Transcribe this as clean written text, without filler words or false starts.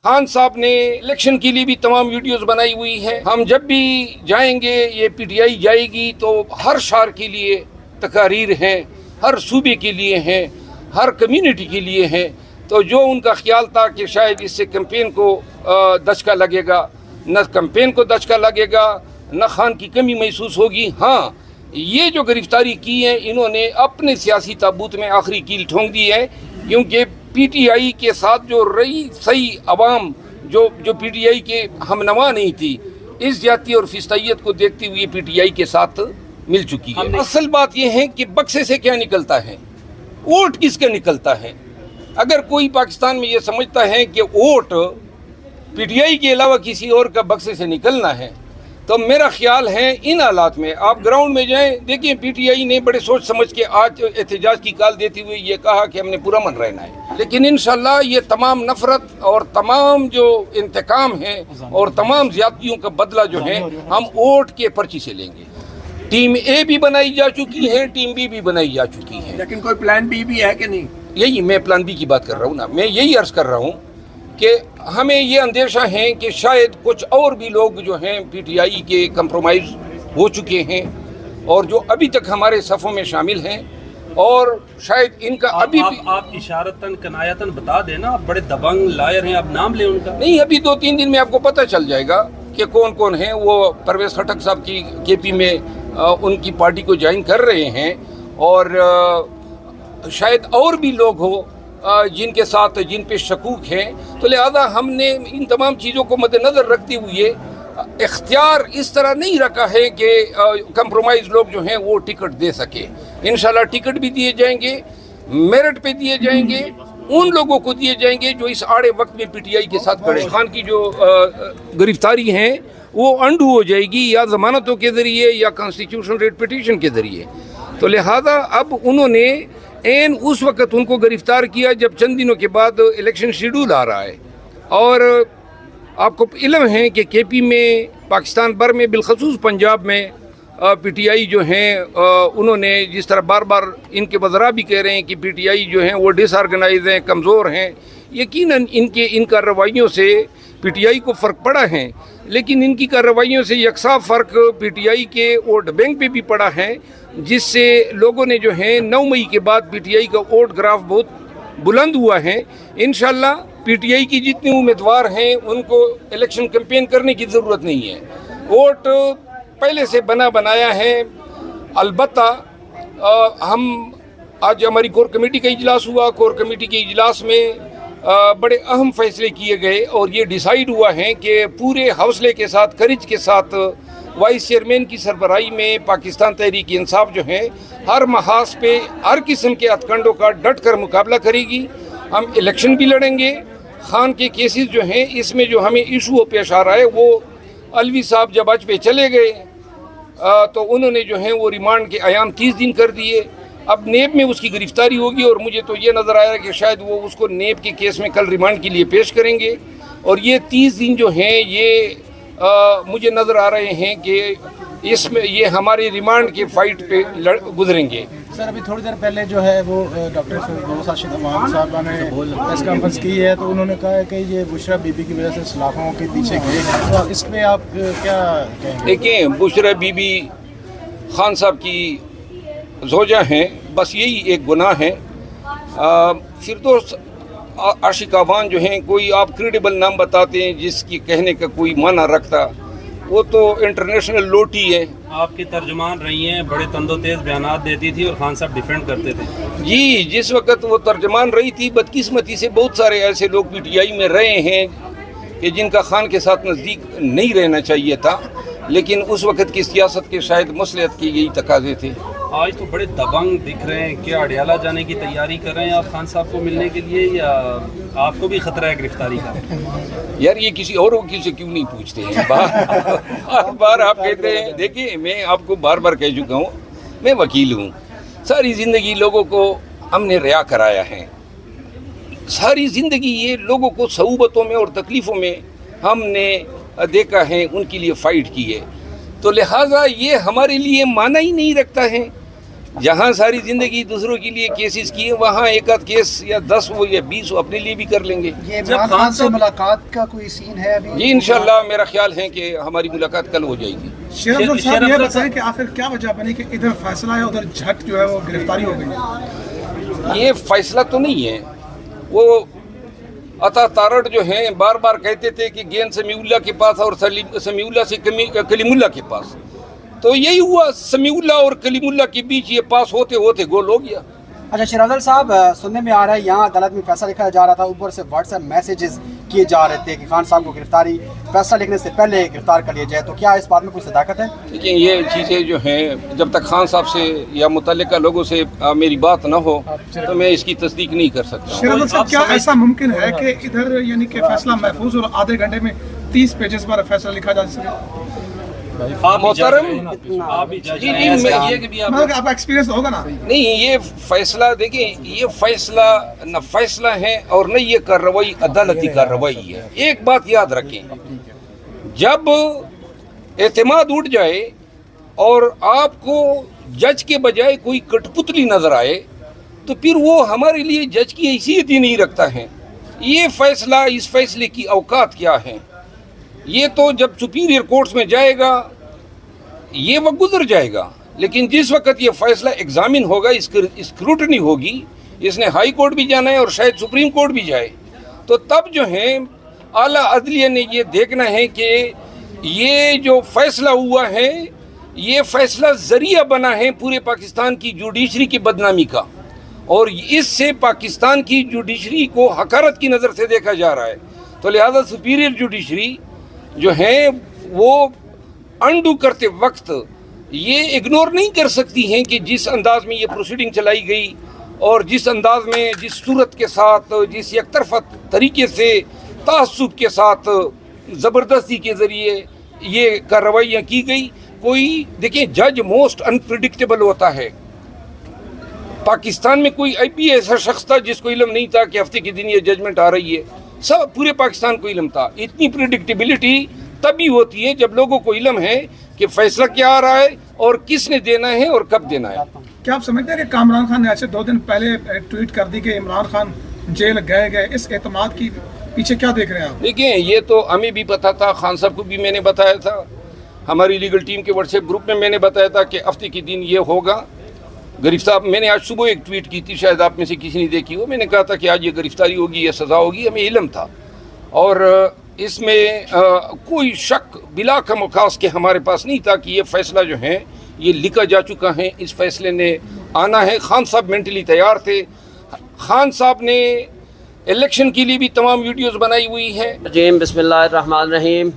खान साहब ने इलेक्शन के लिए भी तमाम वीडियोस बनाई हुई हैं। हम जब भी जाएंगे, ये पीटीआई जाएगी तो हर शहर के लिए तकारीर हैं, हर सूबे के लिए हैं, हर कम्युनिटी के लिए हैं। तो जो उनका ख्याल था कि शायद इससे कैंपेन को दचका लगेगा, न कैंपेन को दचका लगेगा, न खान की कमी महसूस होगी। हाँ, ये जो गिरफ्तारी की है, इन्होंने अपने सियासी ताबूत में आखिरी कील ठोंक दी है, क्योंकि पीटीआई के साथ जो रही सही अवाम जो पीटीआई के हमनवा नहीं थी, इस जाति और फिस्तायत को देखते हुए पीटीआई के साथ मिल चुकी है। असल बात यह है कि बक्से से क्या निकलता है, वोट किसका निकलता है। अगर कोई पाकिस्तान में ये समझता है कि वोट पीटीआई के अलावा किसी और का बक्से से निकलना है, तो मेरा ख्याल है इन हालात में आप ग्राउंड में जाएं, देखिए पीटीआई ने बड़े सोच समझ के आज एहतजाज की कॉल देते हुए ये कहा कि हमने पूरा मन रहना है। लेकिन इंशाल्लाह ये तमाम नफरत और तमाम जो इंतकाम है और तमाम ज्यादतियों का बदला जो है हम वोट के पर्ची से लेंगे। टीम ए भी बनाई जा चुकी है, टीम बी भी बनाई जा चुकी है, लेकिन कोई प्लान बी भी है कि नहीं? यही मैं प्लान बी की बात कर रहा हूँ ना, मैं यही अर्ज कर रहा हूँ कि हमें ये अंदेशा है कि शायद कुछ और भी लोग जो हैं पीटीआई के कंप्रोमाइज़ हो चुके हैं और जो अभी तक हमारे सफ़ों में शामिल हैं, और शायद इनका अभी भी आप इशारतन कनायतन बता देना, आप बड़े दबंग लायर हैं, आप नाम ले उनका। नहीं, अभी 2-3 दिन में आपको पता चल जाएगा कि कौन कौन है। वो परवेज़ खटक साहब की केपी में उनकी पार्टी को ज्वाइन कर रहे हैं, और शायद और भी लोग हो जिनके साथ जिन पे शकूक हैं। तो लिहाजा हमने इन तमाम चीज़ों को मद्देनज़र रखते हुए इख्तियार इस तरह नहीं रखा है कि कंप्रोमाइज़ लोग जो हैं वो टिकट दे सके। इंशाल्लाह टिकट भी दिए जाएंगे, मेरिट पे दिए जाएंगे, उन लोगों को दिए जाएंगे जो इस आड़े वक्त में पीटीआई के साथ खड़े। खान की जो गिरफ्तारी है वो अंडू हो जाएगी या ज़मानतों के ज़रिए या कॉन्स्टिट्यूशनल रेट पिटीशन के ज़रिए। तो लिहाजा अब उन्होंने एन उस वक़्त उनको गिरफ्तार किया जब चंद दिनों के बाद इलेक्शन शेड्यूल आ रहा है। और आपको इल्म है कि केपी में, पाकिस्तान भर में, बिलखसूस पंजाब में पीटीआई जो हैं उन्होंने जिस तरह बार बार इनके वज़रा भी कह रहे हैं कि पीटीआई जो हैं वो डिसऑर्गेनाइज हैं, कमज़ोर हैं। यकीनन इन कार्रवाइयों से पीटीआई को फ़र्क पड़ा है, लेकिन इनकी कार्रवाइयों से यकसा फ़र्क पीटीआई के वोट बैंक पे भी पड़ा है, जिससे लोगों ने जो है 9 मई के बाद पीटीआई का वोट ग्राफ बहुत बुलंद हुआ है। इंशाल्लाह पीटीआई की जितने उम्मीदवार हैं उनको इलेक्शन कैंपेन करने की ज़रूरत नहीं है, वोट पहले से बना बनाया है। अलबत्ता हम आज हमारी कोर कमेटी का इजलास हुआ, कोर कमेटी के इजलास में बड़े अहम फैसले किए गए और ये डिसाइड हुआ है कि पूरे हौसले के साथ, करेज के साथ वाइस चेयरमैन की सरबराही में पाकिस्तान तहरीक इंसाफ जो है हर महाज पे हर किस्म के हथकंडों का डट कर मुकाबला करेगी। हम इलेक्शन भी लड़ेंगे। खान के केसेस जो हैं इसमें जो हमें इशू पेश आ रहा है, वो अलवी साहब जब आज पे चले गए तो उन्होंने जो है वो रिमांड के अयाम 30 दिन कर दिए। अब नेब में उसकी गिरफ्तारी होगी और मुझे तो ये नज़र आया कि शायद वो उसको नेब के केस में कल रिमांड के लिए पेश करेंगे। और ये 30 दिन जो हैं ये मुझे नज़र आ रहे हैं कि इसमें ये हमारी रिमांड के फाइट पे गुजरेंगे। सर, अभी थोड़ी देर पहले जो है वो डॉक्टर शाशिद अमान साहब ने प्रेस कॉन्फ्रेंस की है, तो उन्होंने कहा है कि ये बुशरा बीबी की वजह से सलाखों के पीछे गए, तो इस पर आप क्या कहेंगे? देखिए, बुशरा बीबी खान साहब की ज़ौजा हैं, बस यही एक गुनाह है। फिरदौस आशिकावान जो हैं, कोई आप क्रेडिबल नाम बताते हैं जिसकी कहने का कोई माना रखता, वो तो इंटरनेशनल लोटी है। आपकी तर्जुमान रही हैं, बड़े तंदो तेज़ बयानात देती थी और खान साहब डिफेंड करते थे। जी, जिस वक्त वो तर्जुमान रही थी, बदकिस्मती से बहुत सारे ऐसे लोग पीटीआई में रहे हैं कि जिनका खान के साथ नज़दीक नहीं रहना चाहिए था, लेकिन उस वक्त की सियासत के शायद मसलियत के यही तकाजे थे। आज तो बड़े दबंग दिख रहे हैं, क्या अडियाला जाने की तैयारी कर रहे हैं आप खान साहब को मिलने के लिए, या आपको भी खतरा है गिरफ्तारी का? यार, ये किसी और वकील से क्यों नहीं पूछते हैं? बार बार आप कहते हैं। देखिए, मैं आपको बार बार कह चुका हूँ, मैं वकील हूँ। सारी ज़िंदगी लोगों को हमने रिया कराया है, सारी ज़िंदगी ये लोगों को सऊबतों में और तकलीफ़ों में हमने देखा है, उनके लिए फ़ाइट की है। तो लिहाजा ये हमारे लिए माना ही नहीं रखता है जहाँ सारी जिंदगी दूसरों के लिए केसेस किए, वहाँ एक आध केस या 10 हो या 20 हो अपने लिए भी कर लेंगे। ये इमरान खान से मुलाकात का कोई सीन है अभी? जी इंशाल्लाह मेरा ख्याल है कि हमारी मुलाकात कल हो जाएगी। शेर अफजल साहब ये बताएं कि आखिर क्या वजह बनी कि इधर फैसला है उधर झट जो है वो गिरफ्तारी हो गई? ये फैसला तो नहीं है, वो अता तारड़ जो हैं बार बार कहते थे कि गेंद समीउल्लाह के पास और समीउल्लाह से कलीमुल्लाह के पास, तो यही हुआ, समीउल्लाह और कलीमुल्लाह के बीच ये पास होते होते गोल हो गया। अच्छा शेर अफजल साहब, सुनने में आ रहा है यहाँ अदालत में फैसला लिखा जा रहा था, ऊपर से व्हाट्सएप मैसेजेस किए जा रहे थे कि खान साहब को गिरफ्तारी फैसला लिखने से पहले गिरफ्तार कर लिया जाए, तो क्या इस बात में कोई सदाकत है? देखिए ये चीज़ें जो हैं जब तक खान साहब से या मुतल्लिका लोगों से मेरी बात न हो तो मैं इसकी तस्दीक नहीं कर सकता। शेर अफजल साहब क्या ऐसा मुमकिन है कि इधर यानी कि फैसला महफूज और आधे घंटे में 30 पेजेस पर फैसला लिखा जा सके? मोहतरम आप भी जज जी, हैं, जी, ऐसा मैं- नहीं है कि भी आप मतलब आपका एक्सपीरियंस होगा ना? नहीं, ये फैसला देखिए, ये फैसला न फैसला है और न ये कार्रवाई अदालती कार्रवाई है। एक बात याद रखें, जब एतमाद उठ जाए और आपको जज के बजाय कोई कठपुतली नजर आए तो फिर वो हमारे लिए जज की हैसियत ही नहीं रखता है। ये फैसला, इस फैसले की औकात क्या है, ये तो जब सुपीरियर कोर्ट्स में जाएगा ये वक्त गुजर जाएगा, लेकिन जिस वक्त ये फैसला एग्जामिन होगा, स्क्रूटनी होगी, इसने हाई कोर्ट भी जाना है और शायद सुप्रीम कोर्ट भी जाए, तो तब जो है आला अदलिया ने ये देखना है कि ये जो फैसला हुआ है ये फैसला जरिया बना है पूरे पाकिस्तान की जुडिशरी की बदनामी का, और इससे पाकिस्तान की जुडिशरी को हकारत की नज़र से देखा जा रहा है। तो लिहाजा सुपीरियर जुडिशरी जो है वो अंडू करते वक्त ये इग्नोर नहीं कर सकती हैं कि जिस अंदाज में ये प्रोसीडिंग चलाई गई और जिस अंदाज में, जिस सूरत के साथ, जिस एक तरफा तरीके से, तासुब के साथ, ज़बरदस्ती के ज़रिए ये कार्रवाइयाँ की गई। कोई देखिए, जज मोस्ट अनप्रिडिक्टेबल होता है। पाकिस्तान में कोई IPS ऐसा शख्स था जिसको इल्म नहीं था कि हफ्ते के दिन ये जजमेंट आ रही है? सब पूरे पाकिस्तान को इल्म था। इतनी प्रिडिक्टेबिलिटी तभी होती है जब लोगों को इल्म है कि फैसला क्या आ रहा है और किसने देना है और कब देना है। क्या आप समझते हैं कि कामरान खान ने ऐसे 2 दिन पहले ट्वीट कर दी कि इमरान खान जेल गए, इस एतमाद की पीछे क्या देख रहे हैं आप? देखिए, ये तो हमें भी पता था, खान साहब को भी मैंने बताया था, हमारी लीगल टीम के व्हाट्सएप ग्रुप में मैंने बताया था कि हफ्ते के दिन ये होगा गिरफ्तार। मैंने आज सुबह एक ट्वीट की थी, शायद आप में से किसी ने देखी हो, मैंने कहा था कि आज ये गिरफ्तारी होगी या सज़ा होगी, हमें इल्म था और इसमें कोई शक बिला का मुकास के हमारे पास नहीं था कि ये फैसला जो है ये लिखा जा चुका है, इस फैसले ने आना है। खान साहब मेंटली तैयार थे। खान साहब ने इलेक्शन के लिए भी तमाम वीडियोस बनाई हुई हैं। बिस्मिल्लाहिर्रहमानिर्रहीम।